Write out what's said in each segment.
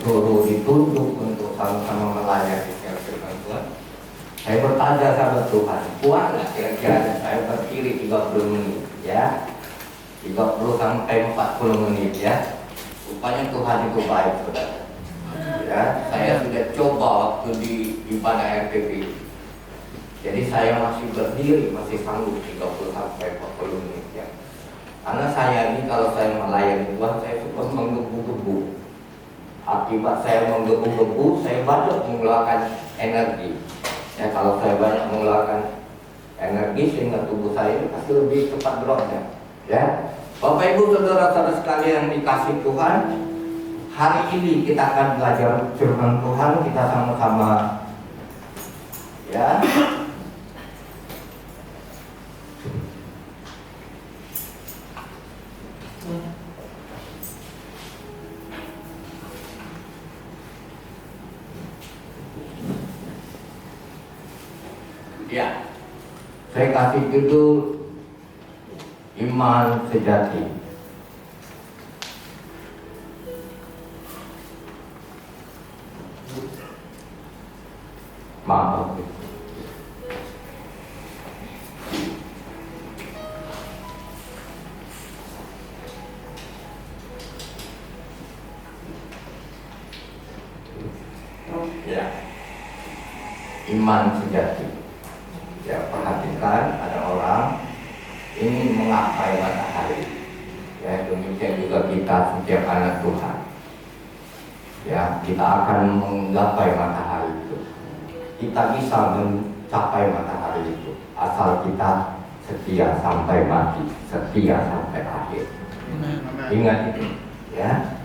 disuruh ditunjuk untuk sama-sama melayani firman Tuhan. Saya bertanya sama Tuhan, kuat nggak kira-kira saya berdiri 30 menit ya, 30 sampai 40 menit ya. Rupanya Tuhan itu baik, saudara. Ya, saya sudah coba waktu di ibadah RPP. Jadi saya masih berdiri, masih sanggup 30 sampai 40 menit ya. Karena saya ini kalau saya melayani Tuhan, saya suka menggebu-gebu. Akibat saya menggebu-gebu, saya banyak mengeluarkan energi. Ya, kalau saya banyak mengeluarkan energi sehingga tubuh saya pasti lebih cepat drop-nya. Ya, Bapak Ibu saudara-saudara sekalian yang dikasih Tuhan, hari ini kita akan belajar firman Tuhan, kita sama-sama ya. Ya, saya kasih judul Iman Sejati. Maaf. Ya, iman sejati. Ya, perhatikan ada orang ingin menggapai matahari. Ya, demikian juga kita setiap anak Tuhan. Ya, kita akan menggapai matahari itu. Kita bisa mencapai matahari itu asal kita setia sampai mati, setia sampai akhir. Ingat itu, ya.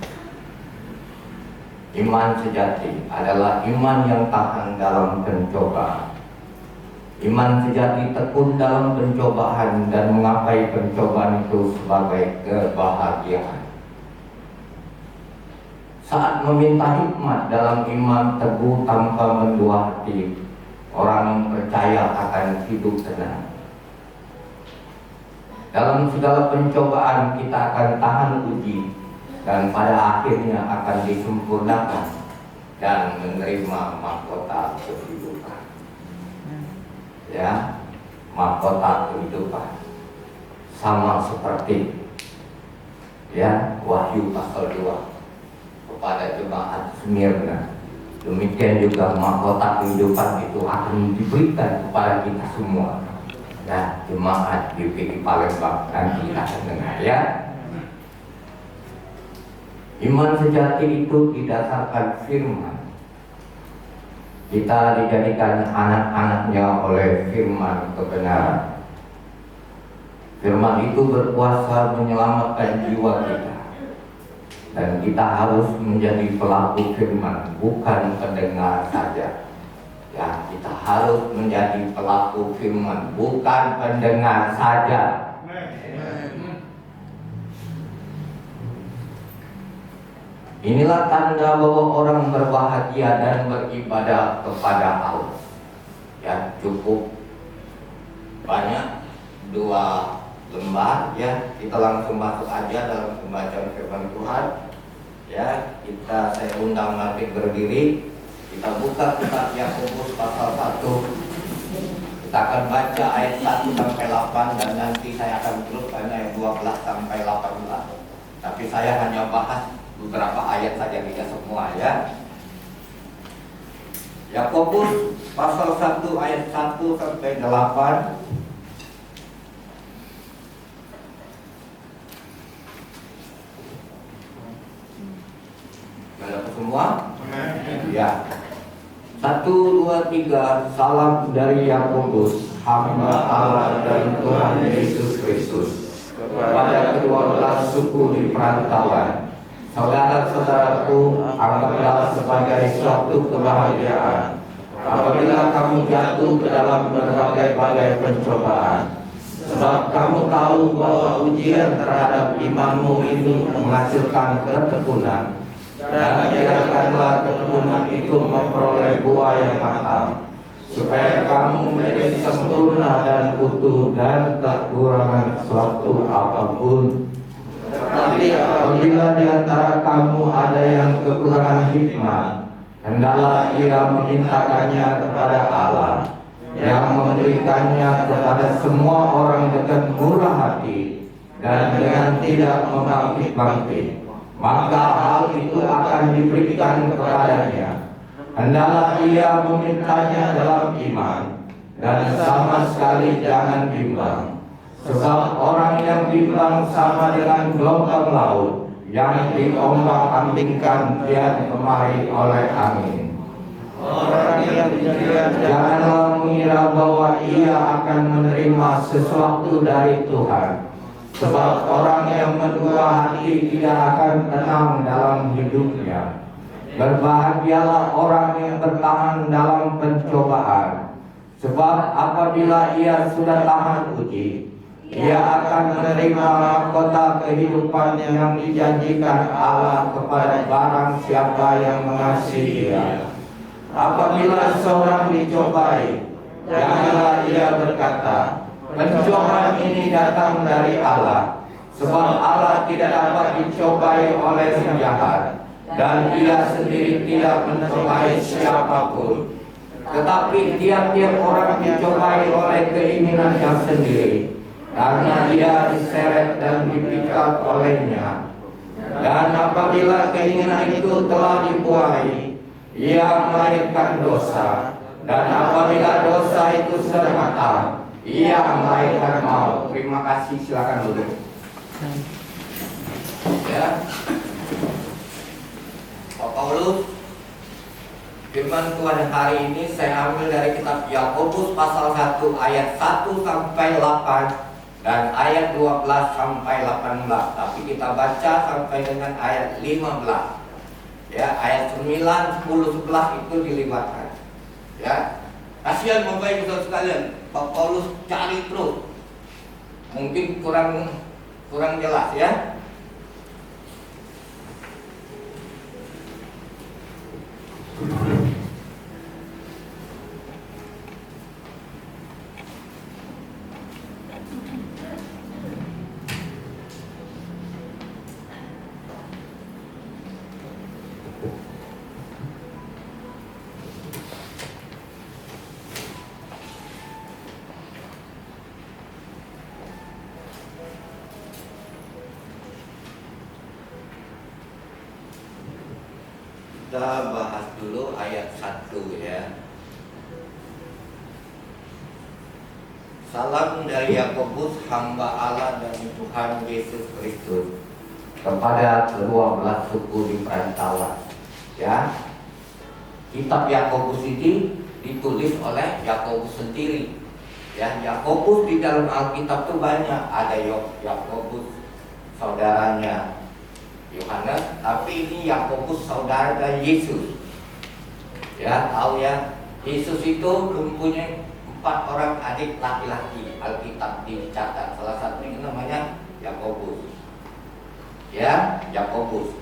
Iman sejati adalah iman yang tahan dalam pencobaan. Iman sejati tekun dalam pencobaan dan menggapai pencobaan itu sebagai kebahagiaan. Saat meminta hikmat dalam iman teguh tanpa mendua hati, orang percaya akan hidup tenang. Dalam segala pencobaan kita akan tahan uji dan pada akhirnya akan disempurnakan dan menerima mahkota kehidupan. Ya, mahkota kehidupan sama seperti ya Wahyu pasal 2 kepada jemaat Smyrna. Demikian juga mahkota kehidupan itu akan diberikan kepada kita semua. Ya, jemaat GPI Palembang nanti akan dengar ya. Iman sejati itu didasarkan firman. Kita dijadikan anak-anaknya oleh firman kebenaran. Firman itu berkuasa menyelamatkan jiwa kita. Dan kita harus menjadi pelaku firman, bukan pendengar saja. Ya, kita harus menjadi pelaku firman, bukan pendengar saja. Inilah tanda bahwa orang berbahagia dan beribadah kepada Allah. Ya, cukup banyak 2 lembar ya. Kita langsung masuk aja dalam pembacaan firman Tuhan. Ya, saya undang nanti berdiri. Kita buka kitab Yakobus pasal 1. Kita akan baca ayat 1 sampai 8 dan nanti saya akan teruskan ayat 12 sampai 18. Tapi saya hanya bahas beberapa ayat saja, tidak semua ya. Yakobus pasal 1 ayat 1 sampai 8. Ada semua? Ya. 1, 2, 3. Salam dari Yakobus, hamba Allah dan Tuhan Yesus Kristus, kepada kedua belas suku di perantauan. Saudara-saudaraku, anggaplah sebagai suatu kebahagiaan apabila kamu jatuh ke dalam berbagai-bagai pencobaan, sebab kamu tahu bahwa ujian terhadap imanmu itu menghasilkan ketekunan, dan biarkanlah ketekunan itu memperoleh buah yang matang, supaya kamu menjadi sempurna dan utuh dan tak kekurangan suatu apapun. Apabila di antara kamu ada yang kekurangan hikmah, hendaklah ia memintakannya kepada Allah, yang memberikannya kepada semua orang dengan murah hati dan dengan tidak membangkit-bangkit, maka hal itu akan diberikan kepadanya. Hendaklah ia memintanya dalam iman, dan sama sekali jangan bimbang. Sebab orang yang bimbang sama dengan gelombang laut yang diombang-ambingkan kian kemari oleh angin. Orang yang demikian janganlah mengira bahwa ia akan menerima sesuatu dari Tuhan. Sebab orang yang mendua hati tidak akan tenang dalam hidupnya. Berbahagialah orang yang bertahan dalam pencobaan. Sebab apabila ia sudah tahan uji, ia akan menerima mahkota kehidupan yang dijanjikan Allah kepada barang siapa yang mengasihi Dia. Apabila seorang dicobai, janganlah ia berkata, pencobaan ini datang dari Allah, sebab Allah tidak dapat dicobai oleh yang jahat, dan Dia sendiri tidak mencobai siapapun. Tetapi tiap-tiap orang dicobai oleh keinginannya sendiri, karena dia diseret dan dipikat olehnya. Dan apabila keinginan itu telah dibuai, ia melahirkan dosa. Dan apabila dosa itu sudah matang, ia melahirkan maut. Terima kasih, silakan duduk. Ya, Pak Paulus, firman Tuhan hari ini saya ambil dari kitab Yakobus pasal 1 ayat 1 sampai 8 dan ayat 12 sampai 18. Tapi kita baca sampai dengan ayat 15. Ya, ayat 9, 10, 11 itu dilibatkan. Ya. Kasihan Bapak Ibu Saudara sekalian, Pak Paulus cari terus. Mungkin kurang jelas ya. Kita bahas dulu ayat 1 ya. Salam dari Yakobus, hamba Allah dan Tuhan Yesus Kristus, kepada kedua belas suku di perantauan. Ya, kitab Yakobus ini ditulis oleh Yakobus sendiri. Ya, Yakobus di dalam Alkitab itu banyak. Ada Yakobus saudaranya Yohanes, tapi ini Yakobus saudara dari Yesus. Ya, tahu ya, Yesus itu mempunyai 4 orang adik laki-laki. Alkitab dicatat, salah satunya namanya Yakobus. Ya, Yakobus.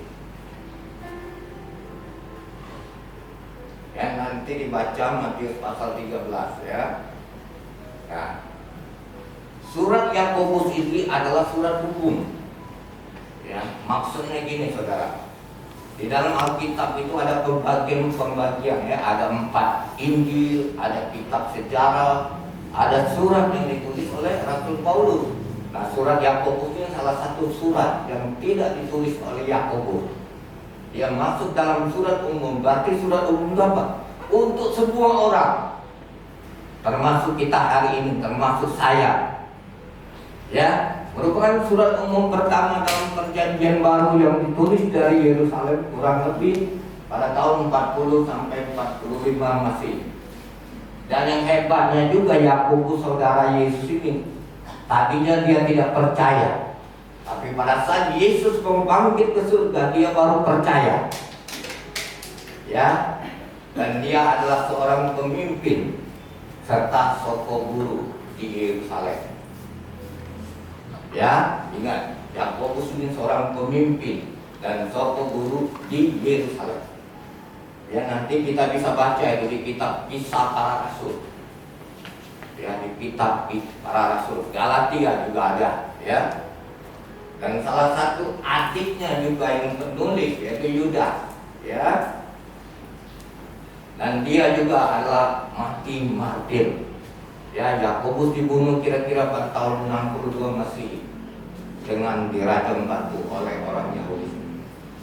Ya, nanti dibaca Matius pasal 13 ya. Nah, surat Yakobus ini adalah surat hukum. Ya, maksudnya gini saudara, di dalam Alkitab itu ada pembagian ya, ada 4 Injil, ada kitab sejarah, ada surat yang ditulis oleh Rasul Paulus. Nah, surat Yakobus ini salah satu surat yang tidak ditulis oleh Yakobus. Dia masuk dalam surat umum. Berarti surat umum itu apa? Untuk semua orang, termasuk kita hari ini, termasuk saya. Ya, merupakan surat umum pertama dalam perjanjian baru yang ditulis dari Yerusalem kurang lebih pada tahun 40 sampai 45 Masehi. Dan yang hebatnya juga Yakobus saudara Yesus ini, tadinya dia tidak percaya, tapi pada saat Yesus membangkit ke surga, dia baru percaya. Ya, dan dia adalah seorang pemimpin serta soko guru di Yerusalem. Ya, ingat, Yakobus ini seorang pemimpin dan soko guru di Yerusalem. Ya, nanti kita bisa baca itu di kitab Kisah Para Rasul. Ya, di kitab Para Rasul. Galatia juga ada, ya. Dan salah satu adiknya juga yang penulis yaitu Yudas, ya. Dan dia juga adalah mati martir. Ya, Yakobus dibunuh kira-kira pada tahun 62 Masehi dengan dirajam batu oleh orang Yahudi.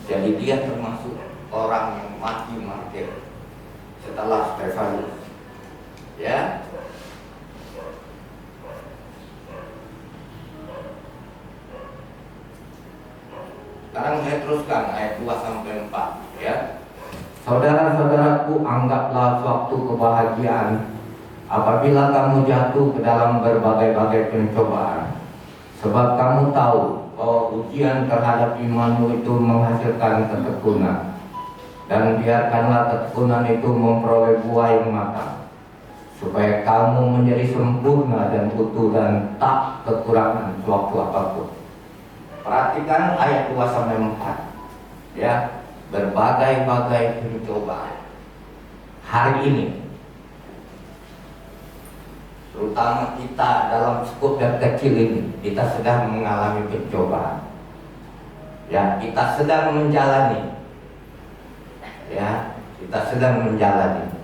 Jadi dia termasuk orang yang mati martir setelah Stefanus. Ya. Sekarang saya teruskan ayat 2 sampai 4, ya. Saudara-saudaraku, anggaplah suatu kebahagiaan apabila kamu jatuh ke dalam berbagai-bagai pencobaan, sebab kamu tahu bahwa ujian terhadap imanmu itu menghasilkan ketekunan. Dan biarkanlah ketekunan itu memperoleh buah yang matang, supaya kamu menjadi sempurna dan utuh dan tak kekurangan suatu apapun. Perhatikan ayat 2 sampai 4, ya. Berbagai-bagai pencobaan hari ini, terutama kita dalam skup yang kecil ini, kita sedang mengalami pencobaan. Ya, kita sedang menjalani. Ya, kita sedang menjalani.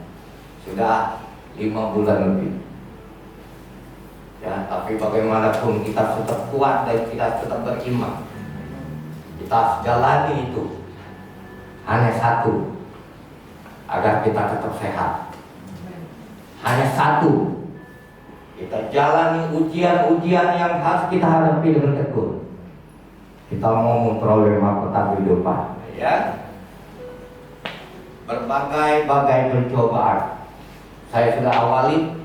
Sudah 5 bulan lebih. Ya, tapi bagaimanapun kita tetap kuat dan kita tetap beriman. Kita jalani itu hanya satu, agar kita tetap sehat. Hanya satu, kita jalani ujian-ujian yang harus kita hadapi dengan tekun. Kita mau memperoleh mahkota kehidupan, ya. Berbagai-bagai pencobaan. Saya sudah awali.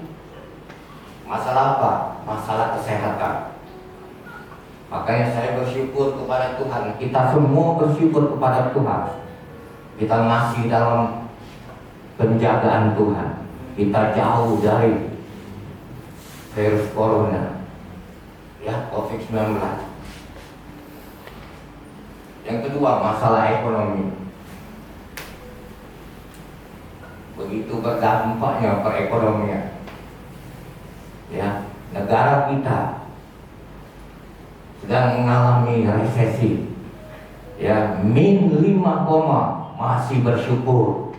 Masalah apa? Masalah kesehatan. Makanya saya bersyukur kepada Tuhan. Kita semua bersyukur kepada Tuhan. Kita masih dalam penjagaan Tuhan. Kita jauh dari virus corona, ya, COVID-19. Yang kedua, masalah ekonomi. Begitu berdampaknya perekonomian. Ya, negara kita sedang mengalami resesi. Ya, min 5, masih bersyukur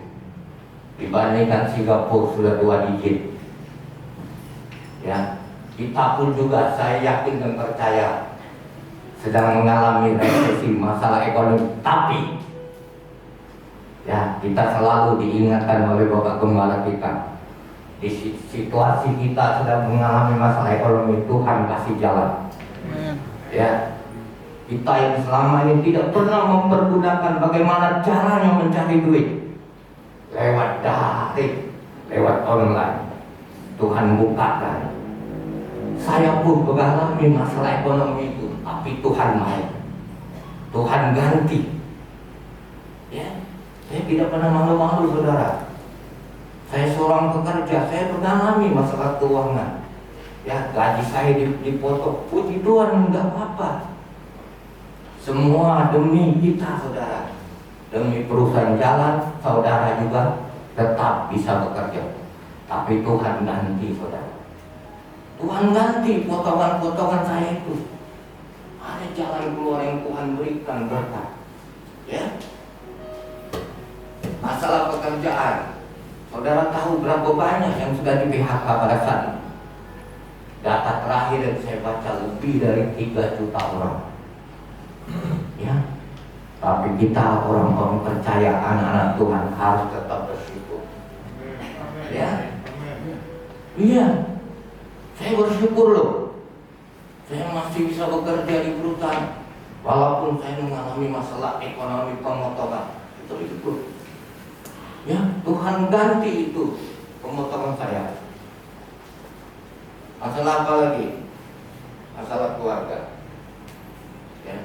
dibandingkan Singapura sudah 2 digit. Ya, kita pun juga saya yakin dan percaya sedang mengalami resesi, masalah ekonomi. Tapi ya, kita selalu diingatkan oleh Bapak Gembala kita, di situasi kita sedang mengalami masalah ekonomi, Tuhan kasih jalan. Ya, kita yang selama ini tidak pernah mempergunakan bagaimana caranya mencari duit lewat daring, lewat online, Tuhan bukakan. Saya pun mengalami masalah ekonomi itu, tapi Tuhan main, Tuhan ganti. Ya, saya tidak pernah malu-malu, saudara. Saya seorang pekerja, saya mengalami masalah keuangan. Ya, gaji saya dipotong, puji Tuhan, enggak apa-apa. Semua demi kita, saudara. Demi perusahaan jalan, saudara juga tetap bisa bekerja. Tapi Tuhan ganti, saudara. Tuhan ganti potongan-potongan saya itu. Ada jalan keluar yang Tuhan berikan berkat. Ya. Masalah pekerjaan, saudara tahu berapa banyak yang sudah di PHK pada saat ini? Data terakhir yang saya baca lebih dari 3 juta orang. Ya, tapi kita orang-orang percaya, anak-anak Tuhan harus tetap bersyukur. Ya, iya, saya bersyukur loh. Saya masih bisa bekerja di perusahaan, walaupun saya mengalami masalah ekonomi pemotongan. Itu bersyukur. Ya, Tuhan ganti itu pemotongan saya. Masalah apa lagi? Masalah keluarga. Ya.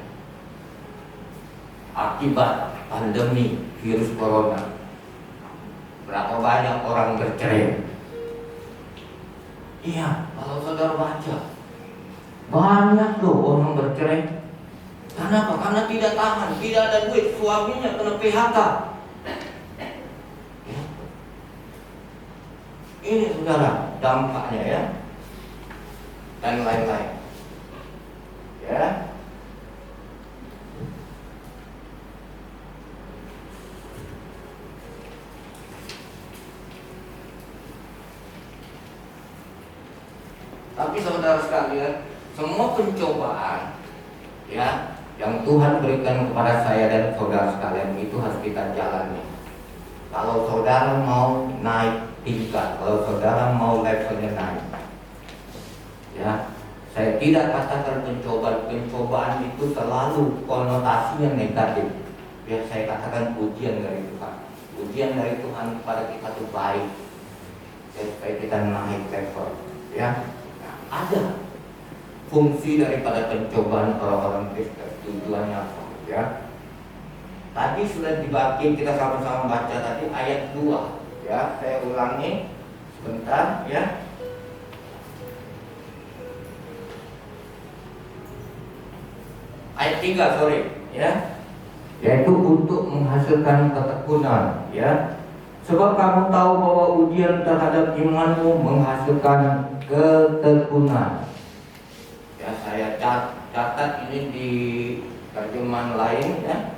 Akibat pandemi virus corona, berapa banyak orang bercerai? Iya, kalau saudara baca, banyak loh orang bercerai. Kenapa? Karena tidak tahan, tidak ada duit, suaminya kena PHK. Ya. Ini saudara dampaknya, ya, dan lain-lain. Ya, Tapi saudara sekalian, semua pencobaan ya yang Tuhan berikan kepada saya dan saudara sekalian itu harus kita jalani. Kalau saudara mau naik tingkat, kalau saudara mau levelnya naik, ya, saya tidak katakan pencobaan itu selalu konotasinya negatif. Ya, saya katakan ujian dari Tuhan. Ujian dari Tuhan kepada kita itu baik, supaya kita naik level. Ya, nah, ada fungsi daripada pencobaan orang-orang Kristen. Tujuannya apa? Ya, tadi sudah dibagi, kita sama-sama baca tadi ayat 2. Ya, saya ulangi sebentar ya. Ayat 3, sorry ya. Yaitu untuk menghasilkan ketekunan ya. Sebab kamu tahu bahwa ujian terhadap imanmu menghasilkan ketekunan. Ya, saya catat ini di terjemahan lain ya.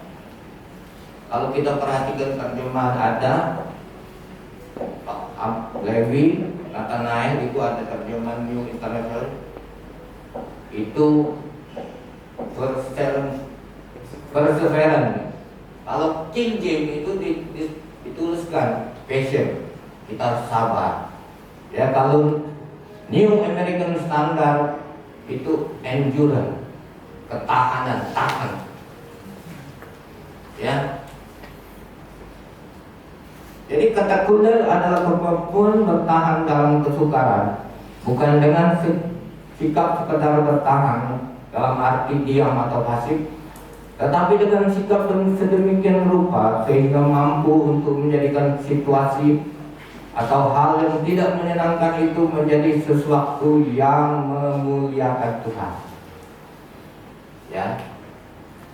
Kalau kita perhatikan terjemahan ada Lewi, Nathanael itu ada terjemahan New International. Itu perseverance. Kalau King James itu dituliskan patient, kita harus sabar. Ya, kalau New American Standard itu endurance, ketahanan, tahan. Ya. Jadi ketekunan adalah kemampuan bertahan dalam kesukaran, bukan dengan sikap sekedar bertahan dalam arti diam atau pasif, tetapi dengan sikap yang sedemikian rupa sehingga mampu untuk menjadikan situasi atau hal yang tidak menyenangkan itu menjadi sesuatu yang memuliakan Tuhan. Ya,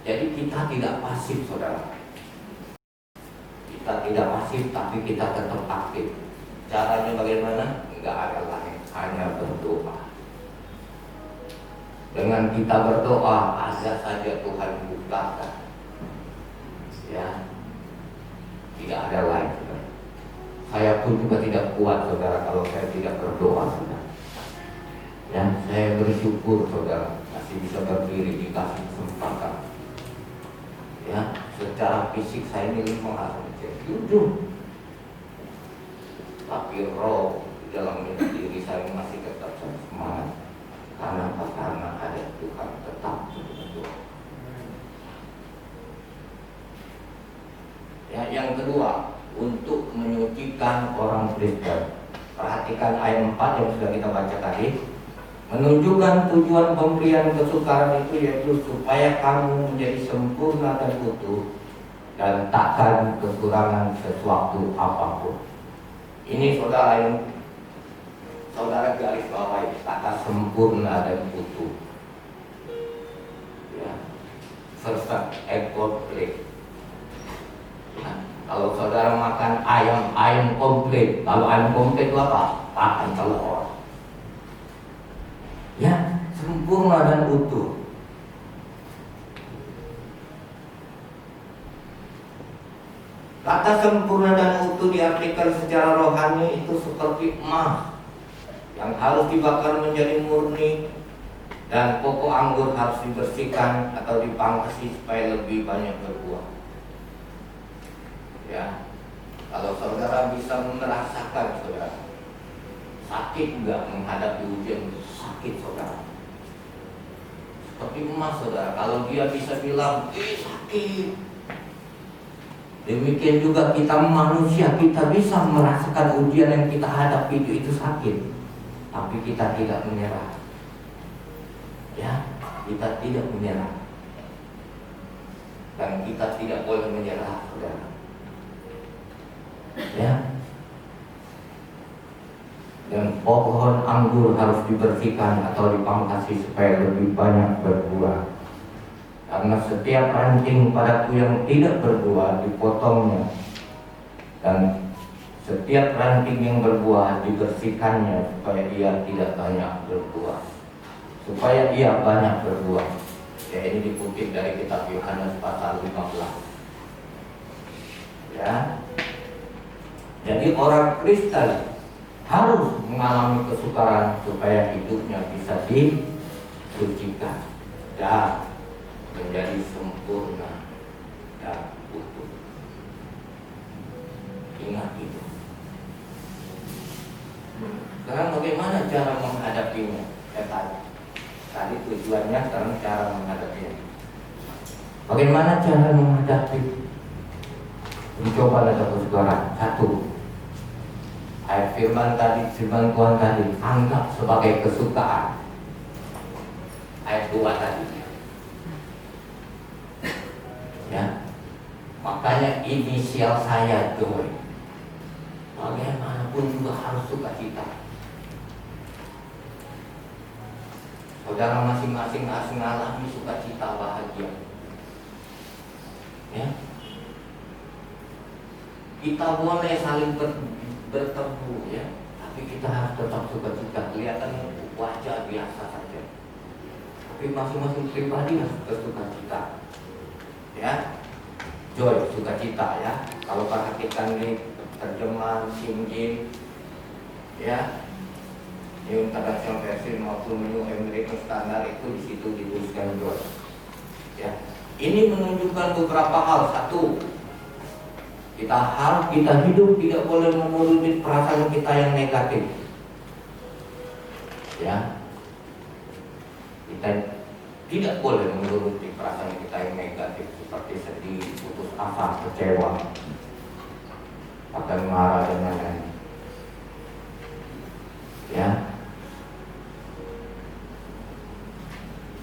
jadi kita tidak pasif, saudara. Kita tidak pasif, tapi kita tetap aktif. Caranya bagaimana? Enggak ada lain, hanya berdoa. Dengan kita berdoa, ada saja Tuhan bukakan. Ya, tidak ada lain. Saya pun juga tidak kuat, saudara, kalau saya tidak berdoa, saudara. Ya, saya bersyukur, saudara, masih bisa berdiri dikasih kesempatan. Ya, secara fisik saya ini 5 hari jujur, tapi roh di dalam diri saya masih tetap semangat. Karena apa? Karena ada Tuhan tetap berdoa. Ya, yang kedua, untuk menyucikan orang Kristen. Perhatikan ayat 4 yang sudah kita baca tadi. Menunjukkan tujuan pemberian kesukaran itu yaitu supaya kamu menjadi sempurna dan utuh dan takkan kekurangan sesuatu apapun. Ini saudara yang saudara garis bawahi, kata sempurna dan utuh. Ya, perfect and complete. Nah, kalau saudara makan ayam komplit. Kalau ayam komplit itu apa? Pakai telur. Ya, sempurna dan utuh. Kata sempurna dan utuh diartikan secara rohani itu seperti emas yang harus dibakar menjadi murni, dan pokok anggur harus dibersihkan atau dipangkasi supaya lebih banyak berbuah. Ya, kalau saudara bisa merasakan, saudara, sakit enggak menghadapi ujian? Sakit, saudara. Seperti emas, saudara. Kalau dia bisa bilang, sakit. Demikian juga kita manusia, kita bisa merasakan ujian yang kita hadapi itu sakit, tapi kita tidak menyerah. Ya, kita tidak menyerah, dan kita tidak boleh menyerah, saudara. Ya, dan pohon anggur harus dibersihkan atau dipangkasi supaya lebih banyak berbuah. Karena setiap ranting padaku yang tidak berbuah dipotongnya, dan setiap ranting yang berbuah dibersihkannya supaya ia tidak banyak berbuah. Supaya ia banyak berbuah. Ya, ini dikutip dari kitab Yohanes pasal 15. Ya. Jadi orang Kristen harus mengalami kesukaran supaya hidupnya bisa disucikan dan menjadi sempurna dan utuh. Ingat itu. Sekarang bagaimana cara menghadapinya? Tadi tujuannya, sekarang cara menghadapinya. Bagaimana cara menghadapi pencobaan atau kesukaran? Satu, ayat firman Tuhan tadi anggap sebagai kesukaan. Ayat 2 tadi. Ya. Makanya inisial saya joy. Bagaimanapun juga harus sukacita. Saudara masing-masing harus mengalami sukacita, bahagia. Ya. Kita boleh saling bertemu ya, tapi kita harus tetap sukacita. Kelihatan wajah biasa saja, tapi masing-masing pribadi harus bersukacita. Ya, joy, sukacita ya. Kalau perhatikan nih terjemahan Sinjin ya, New International Version maupun New American Standard itu di situ dituliskan joy. Ya, ini menunjukkan beberapa hal. Satu, kita hidup tidak boleh menuruti perasaan kita yang negatif. Ya, kita tidak boleh menuruti perasaan kita yang negatif seperti sedih, putus asa, kecewa, atau marah dan lain-lain. Ya,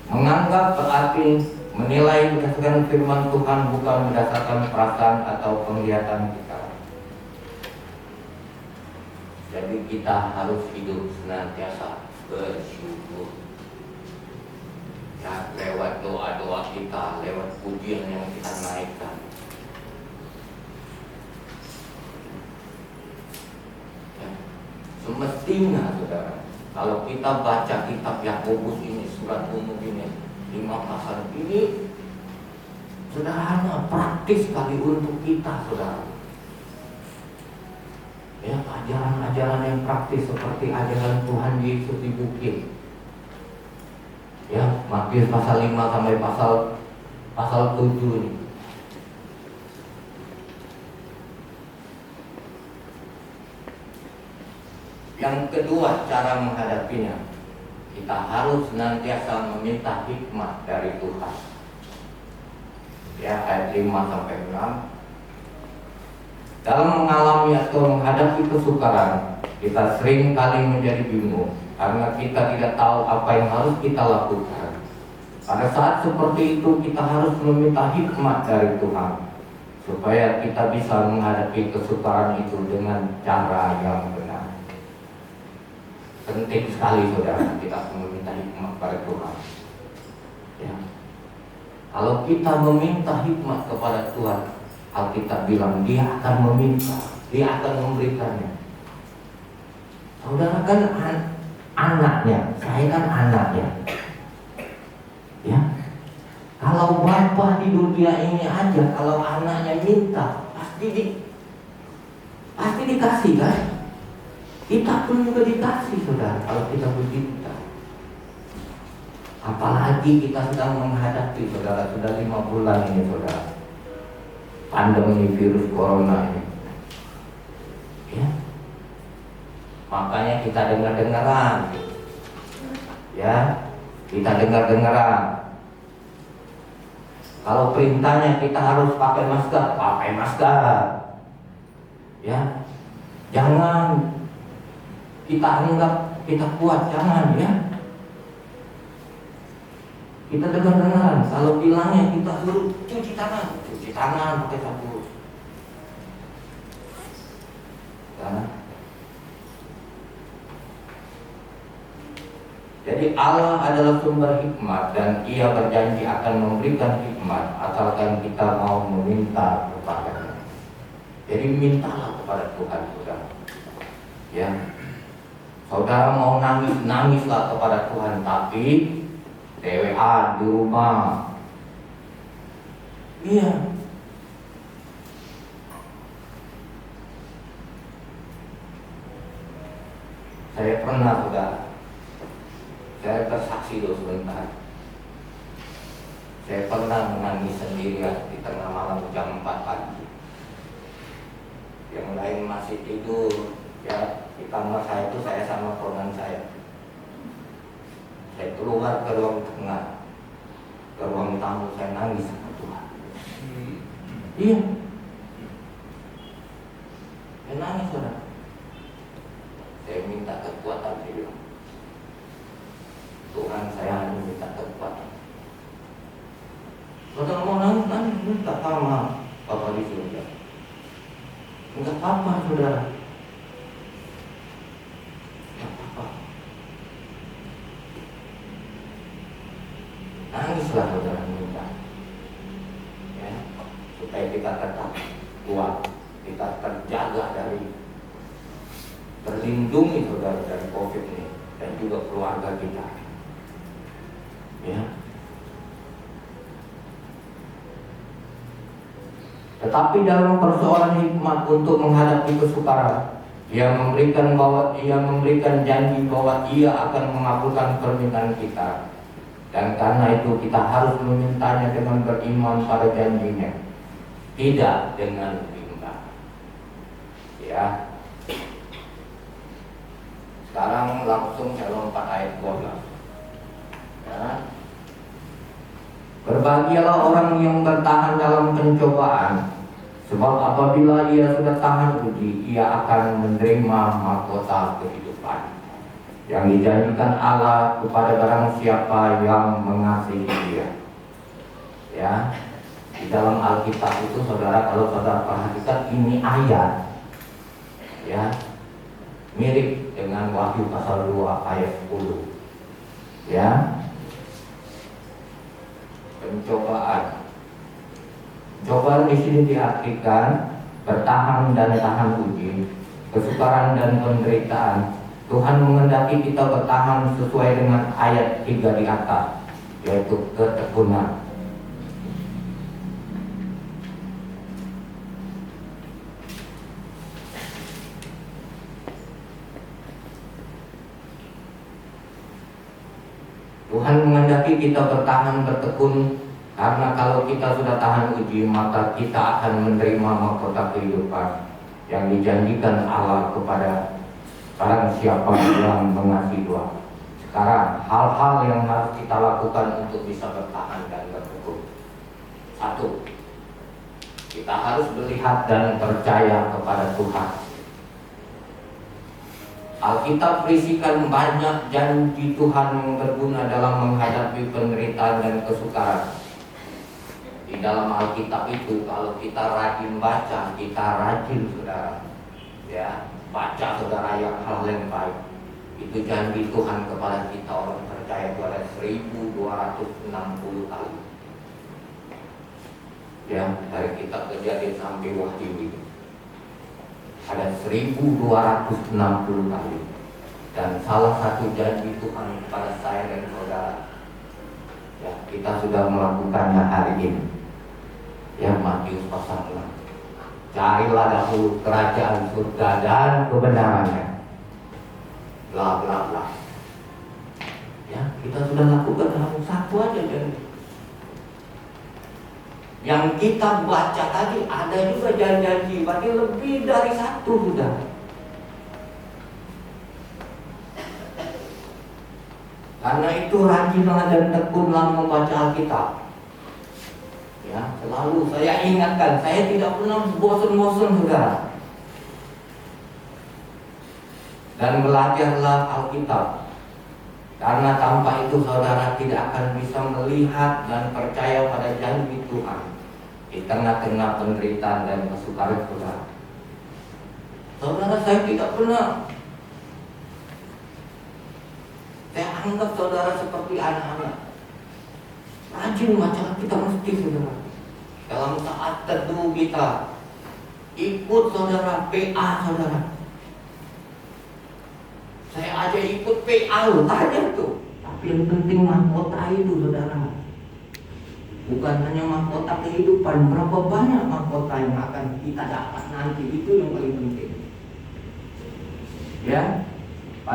menganggap berarti menilai berdasarkan firman Tuhan, bukan berdasarkan perasaan atau penglihatan kita. Jadi kita harus hidup senantiasa bersyukur. Ya, lewat doa-doa kita, lewat pujian yang kita naikkan. Ya, semestinya saudara, kalau kita baca kitab Yakobus ini, surat umum ini, 5 pasal ini sederhana, praktis sekali untuk kita, saudara. Ya, ajaran-ajaran yang praktis seperti ajaran Tuhan Yesus di bukit. Ya, Matius pasal 5 sampai pasal 7 ini. Yang kedua, cara menghadapinya, kita harus senantiasa meminta hikmat dari Tuhan. Ya, ayat 5 sampai 6. Dalam mengalami atau menghadapi kesukaran, kita sering kali menjadi bingung karena kita tidak tahu apa yang harus kita lakukan. Pada saat seperti itu kita harus meminta hikmat dari Tuhan supaya kita bisa menghadapi kesukaran itu dengan cara yang benar. Penting sekali saudara, kita meminta hikmat pada Tuhan. Ya. Kalau kita meminta hikmat kepada Tuhan, Alkitab bilang Dia akan meminta, Dia akan memberikannya. Saudara kan anaknya, saya kan anaknya. Ya. Kalau Bapa di dunia ini aja, kalau anaknya minta, pasti dikasih kan? Kita pun juga dikasih saudara, kalau kita bercinta. Apalagi kita sedang menghadapi saudara, sudah 5 bulan ini saudara, pandemi virus corona ini. Ya. Makanya kita dengar-dengaran. Ya, kita dengar-dengaran. Kalau perintahnya kita harus pakai masker. Ya. Jangan kita anggap kita kuat, jangan ya. Kita dengar-dengaran, kalau bilangnya kita suruh cuci tangan pakai sabun. Ya. Jadi Allah adalah sumber hikmat dan Ia berjanji akan memberikan hikmat asalkan kita mau meminta kepadanya. Jadi mintalah kepada Tuhan saudara. Ya. Saudara mau nangis, nangislah kepada Tuhan, tapi TWA di rumah. Iya. Saya pernah saudara, saya bersaksi dulu sebentar. Saya pernah menangis sendirian di tengah malam jam 4 pagi. Yang lain masih tidur, ya di kamar saya itu saya sama ponakan saya. Saya keluar ke ruang tengah, ke ruang tamu, saya nangis sama Tuhan. Iya, saya nangis saudara. Saya minta kekuatan, saya bilang, Tuhan saya hanya minta kekuatan. Saudara mau nangis, minta sama Bapak di surga. Enggak apa-apa saudara, enggak apa-apa. Nangislah saudara minta, ya, supaya kita tetap kuat, kita terjaga dari, terlindungi saudara dari COVID ini dan juga keluarga kita, ya. Tetapi dalam persoalan hikmat untuk menghadapi kesukaran, Ia memberikan janji bahwa Ia akan mengabulkan permintaan kita. Dan karena itu kita harus memintanya dengan beriman pada janjinya, tidak dengan bimbang. Ya. Sekarang langsung saya lompat ayat 12. Ya. Berbahagialah orang yang bertahan dalam pencobaan, sebab apabila ia sudah tahan uji, ia akan menerima mahkota kehidupan yang dijanjikan Allah kepada barang siapa yang mengasihi Dia. Ya, di dalam Alkitab itu saudara, kalau saudara perhatikan ini ayat, ya, mirip dengan Wahyu pasal 2 ayat 10. Ya. Pencobaan. Cobaan di sini diartikan bertahan dan tahan uji, kesukaran dan penderitaan. Tuhan menghendaki kita bertahan sesuai dengan ayat 3 di atas, yaitu ketekunan. Tuhan menghendaki kita bertahan, bertekun, karena kalau kita sudah tahan uji, maka kita akan menerima mahkota kehidupan yang dijanjikan Allah kepada barang siapa yang mengasihi Dia. Sekarang, hal-hal yang harus kita lakukan untuk bisa bertahan dan bertekun. 1. Kita harus melihat dan percaya kepada Tuhan. Alkitab berisikan banyak janji Tuhan yang berguna dalam menghadapi penderitaan dan kesukaran. Di dalam Alkitab itu, kalau kita rajin baca, kita rajin saudara, ya, baca saudara yang hal yang baik, itu janji Tuhan kepada kita orang percaya itu ada 1260 kali. Ya, dari kita Kejadian sampai Wahyu itu ada 1260 kali. Dan salah satu janji Tuhan kepada saya dan saudara, ya, kita sudah melakukannya hari ini. Ya, Matius pasal 6. Carilah dahulu kerajaan surga dan kebenarannya, bla bla bla. Ya, kita sudah lakukan hal satu aja janji. Yang kita baca tadi ada juga janji, berarti lebih dari satu sudah. Karena itu rajinlah dan tekunlah membaca Alkitab. Ya, selalu saya ingatkan, saya tidak pernah bosan-bosan saudara. Dan belajarlah Alkitab. Karena tanpa itu saudara tidak akan bisa melihat dan percaya pada janji Tuhan di tengah-tengah penderitaan dan kesukaran saudara. Saudara, saya tidak pernah, saya anggap saudara seperti anak-anak. Rajin baca kita mesti saudara. Dalam saat teduh kita ikut saudara PA saudara. Saya aja ikut PA loh, tanya tuh. Tapi yang penting mahkota itu saudara. Bukan hanya mahkota kehidupan, berapa banyak mahkota yang akan kita dapat nanti, itu yang paling penting. Ya,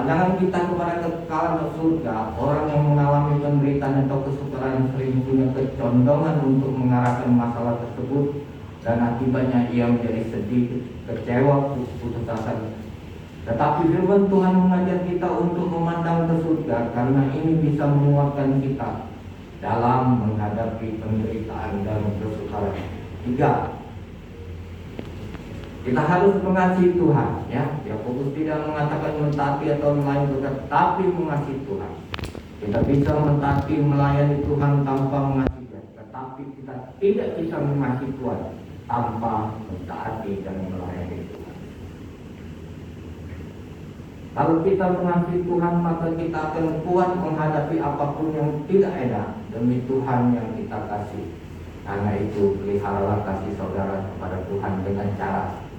Pandangan kita kepada kekekalan surga, orang yang mengalami penderitaan atau kesukaran sering punya kecondongan untuk mengarahkan masalah tersebut, dan akibatnya ia menjadi sedih, kecewa, putus asa. Tetapi firman Tuhan mengajar kita untuk memandang ke surga, karena ini bisa menguatkan kita dalam menghadapi penderitaan dan kesukaran. 3. Kita harus mengasihi Tuhan, ya. Yakobus tidak mengatakan mentaati atau melayani Tuhan, tapi mengasihi Tuhan. Kita bisa mentaati melayani Tuhan tanpa mengasihi Dia, tetapi kita tidak bisa mengasihi Tuhan tanpa mentaati dan melayani Tuhan. Kalau kita mengasihi Tuhan, maka kita akan kuat menghadapi apapun yang tidak enak demi Tuhan yang kita kasih. Karena itu, peliharalah kasih saudara kepada Tuhan dengan cara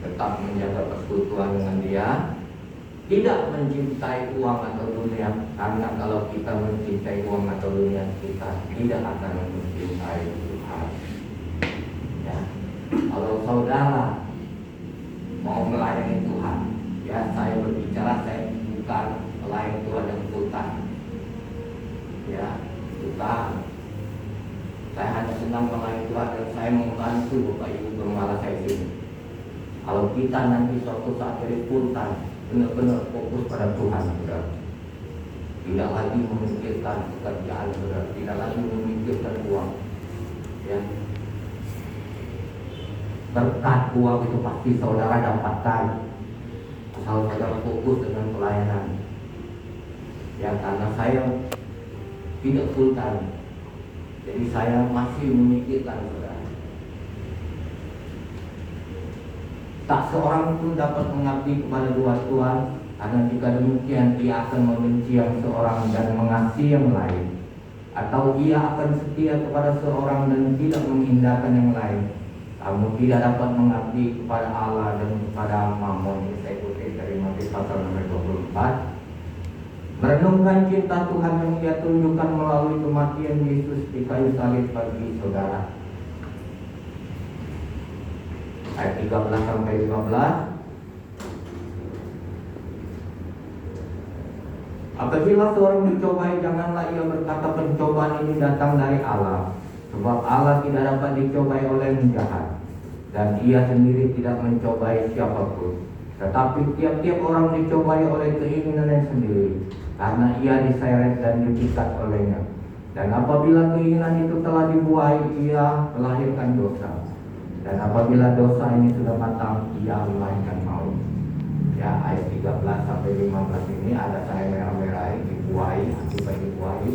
tetap menjaga persekutuan dengan Dia, tidak mencintai uang atau dunia, karena kalau kita mencintai uang atau dunia, kita tidak akan mencintai Tuhan. Ya. Kalau saudara mau melayani Tuhan, ya, saya berbicara, saya bukan melayani Tuhan yang sultan, ya, bukan. Saya hanya senang melayani Tuhan dan saya membantu Bapak Ibu bermalah saya sini. Kalau kita nanti suatu saat jadi sultan, benar-benar fokus pada Tuhan, saudara. Tidak lagi memikirkan pekerjaan, saudara. Tidak lagi memikirkan uang, ya. Berkat uang itu pasti saudara dapatkan asal saudara fokus dengan pelayanan. Ya, karena saya tidak sultan, jadi saya masih memikirkan, saudara. Tak seorang pun dapat mengabdi kepada dua tuan, karena jika demikian ia akan membenci yang seorang dan mengasihi yang lain, atau ia akan setia kepada seorang dan tidak mengindahkan yang lain. Kamu tidak dapat mengabdi kepada Allah dan kepada Mammon. Saya kutip dari Matius pasal nomor 24. Merenungkan cinta Tuhan yang Ia tunjukkan melalui kematian Yesus di kayu salib bagi saudara. Ayat 13 sampai 15. Apabila seorang dicobai, janganlah ia berkata pencobaan ini datang dari Allah, sebab Allah tidak dapat dicobai oleh yang jahat, dan Ia sendiri tidak mencobai siapapun. Tetapi tiap-tiap orang dicobai oleh keinginannya sendiri, karena ia diseret dan dipikat olehnya. Dan apabila keinginan itu telah dibuai, ia melahirkan dosa. Dan apabila dosa ini sudah matang, ia melahirkan maut. Ya, ayat 13 sampai 15 ini ada saya merah-merah dibuai, akibat dibuai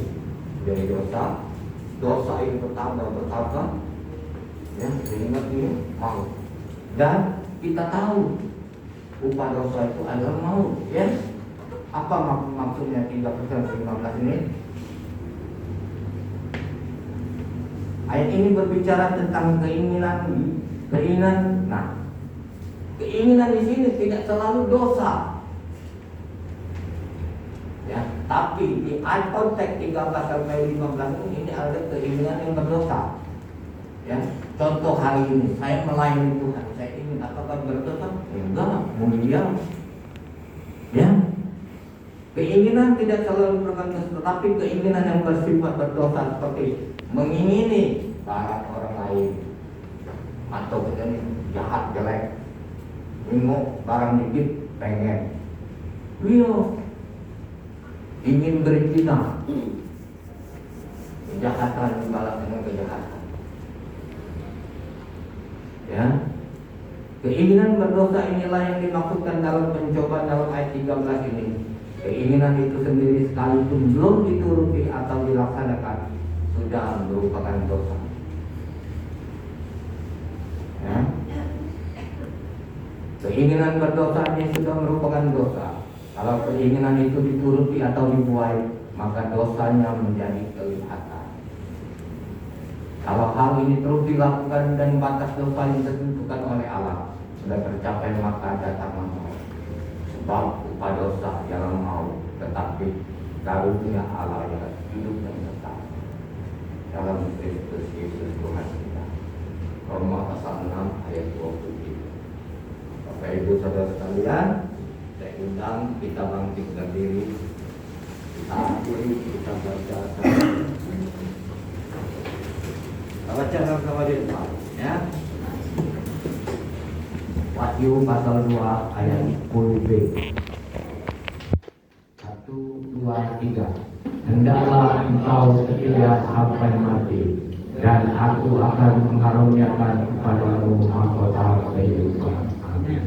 dari dosa. Dosa ini bertambah, ya, ingat ini maut. Dan kita tahu upah dosa itu adalah maut, ya. Apa maksudnya 13 sampai 15 ini? Ayat ini berbicara tentang keinginan. Nah, keinginan di sini tidak selalu dosa, ya. Tapi di ayat konteks 13 sampai 15 ini ada keinginan yang berdosa, ya. Contoh hari ini saya melayani Tuhan, saya ingin apakah berdosa? Enggak, mulia, ya. Keinginan tidak selalu berdosa, tetapi keinginan yang bersifat berdosa seperti mengingini barang orang lain, atau misalnya jahat jelek, ingin barang dikit pengen, ingin berzina, kejahatan dibalas dengan kejahatan, ya. Keinginan berdosa inilah yang dimaksudkan dalam pencobaan dalam ayat 13 ini. Keinginan itu sendiri sekalipun belum dituruti atau dilaksanakan, sudah merupakan dosa, ya. Keinginan berdosa ini sudah merupakan dosa. Kalau keinginan itu dituruti atau dibuai, maka dosanya menjadi kelihatan. Kalau hal ini terus dilakukan dan batas dosa yang ditentukan oleh Allah sudah tercapai, maka datanglah maut. Sebab upah dosa ialah maut, tetapi karunia Allah ialah hidup yang kekal dalam Kristus Yesus Tuhan kita. Roma pasal 6 ayat 23. Bapak Ibu saudara sekalian, saya undang kita bangkit berdiri, kita akhiri, kita baca sama-sama di depan, ya. Wahyu pasal 2 ayat 10b. 1, 2, 3. Hendaklah engkau setia sampai mati, dan aku akan mengaruniakan kepadamu mahkota kehidupan. Amin.